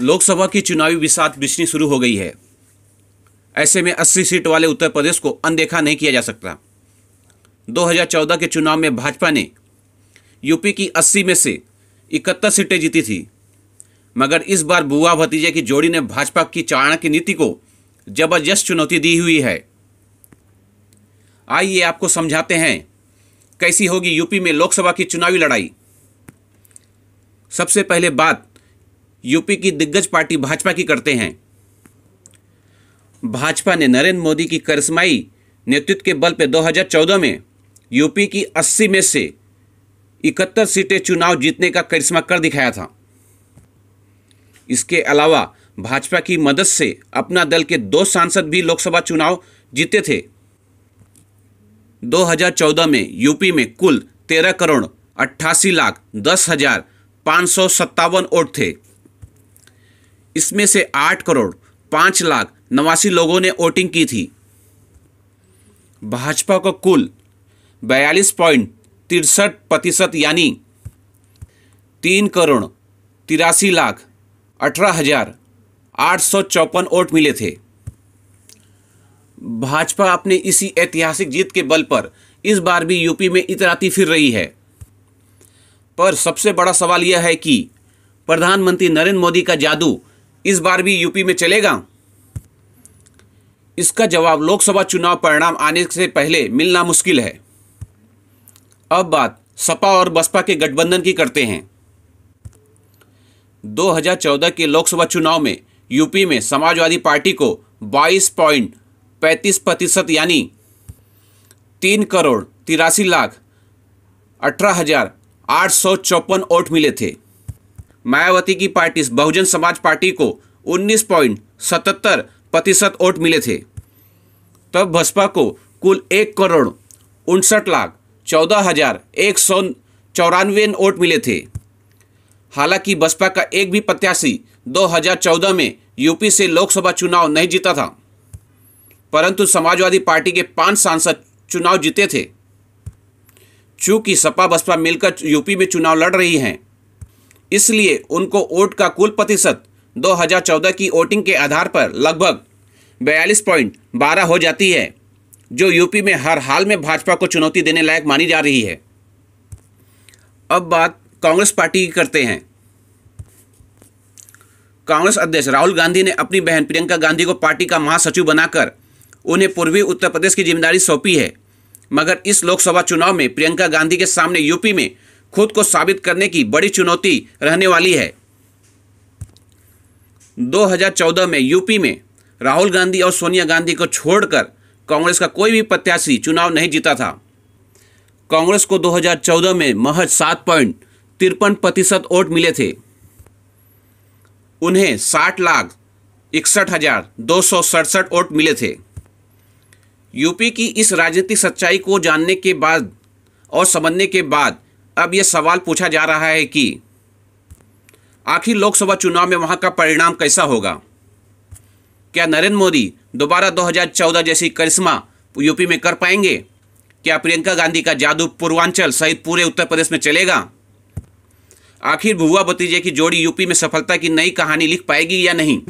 लोकसभा की चुनावी बिसात बिछनी शुरू हो गई है। ऐसे में 80 सीट वाले उत्तर प्रदेश को अनदेखा नहीं किया जा सकता। 2014 के चुनाव में भाजपा ने यूपी की 80 में से 71 सीटें जीती थी, मगर इस बार बुआ भतीजे की जोड़ी ने भाजपा की चाणक्य नीति को जबरदस्त चुनौती दी हुई है। आइए आपको समझाते हैं कैसी होगी यूपी में लोकसभा की चुनावी लड़ाई। सबसे पहले बात यूपी की दिग्गज पार्टी भाजपा की करते हैं। भाजपा ने नरेंद्र मोदी की करिश्माई नेतृत्व के बल पर 2014 में यूपी की 80 में से 71 सीटें चुनाव जीतने का करिश्मा कर दिखाया था। इसके अलावा भाजपा की मदद से अपना दल के 2 सांसद भी लोकसभा चुनाव जीते थे। 2014 में यूपी में कुल 13,88,10,557 वोट थे। इसमें से 8,05,89,000 लोगों ने वोटिंग की थी। भाजपा को कुल 42.63% यानी 3,83,18,854 वोट मिले थे। भाजपा अपने इसी ऐतिहासिक जीत के बल पर इस बार भी यूपी में इतराती फिर रही है। पर सबसे बड़ा सवाल यह है कि प्रधानमंत्री नरेंद्र मोदी का जादू इस बार भी यूपी में चलेगा? इसका जवाब लोकसभा चुनाव परिणाम आने से पहले मिलना मुश्किल है। अब बात सपा और बसपा के गठबंधन की करते हैं। 2014 के लोकसभा चुनाव में यूपी में समाजवादी पार्टी को 22.35% यानी 3,83,18,854 वोट मिले थे। मायावती की पार्टी बहुजन समाज पार्टी को 19.77% वोट मिले थे। तब बसपा को कुल 1,59,14,194 वोट मिले थे। हालांकि बसपा का एक भी प्रत्याशी 2014 में यूपी से लोकसभा चुनाव नहीं जीता था, परंतु समाजवादी पार्टी के 5 सांसद चुनाव जीते थे। चूंकि सपा बसपा मिलकर यूपी में चुनाव लड़ रही हैं, इसलिए उनको वोट का कुल प्रतिशत 2014 की वोटिंग के आधार पर लगभग 42.12 हो जाती है, जो यूपी में हर हाल में भाजपा को चुनौती देने लायक मानी जा रही है। अब बात कांग्रेस पार्टी की करते हैं। कांग्रेस अध्यक्ष राहुल गांधी ने अपनी बहन प्रियंका गांधी को पार्टी का महासचिव बनाकर उन्हें पूर्वी उत्तर प्रदेश की जिम्मेदारी सौंपी है, मगर इस लोकसभा चुनाव में प्रियंका गांधी के सामने यूपी में खुद को साबित करने की बड़ी चुनौती रहने वाली है। 2014 में यूपी में राहुल गांधी और सोनिया गांधी को छोड़कर कांग्रेस का कोई भी प्रत्याशी चुनाव नहीं जीता था। कांग्रेस को 2014 में महज 7.53% वोट मिले थे। उन्हें 60,61,267 वोट मिले थे। यूपी की इस राजनीतिक सच्चाई को जानने के बाद और समझने के बाद अब यह सवाल पूछा जा रहा है कि आखिर लोकसभा चुनाव में वहां का परिणाम कैसा होगा? क्या नरेंद्र मोदी दोबारा 2014 जैसी करिश्मा यूपी में कर पाएंगे? क्या प्रियंका गांधी का जादू पूर्वांचल सहित पूरे उत्तर प्रदेश में चलेगा? आखिर बुआ भतीजे की जोड़ी यूपी में सफलता की नई कहानी लिख पाएगी या नहीं?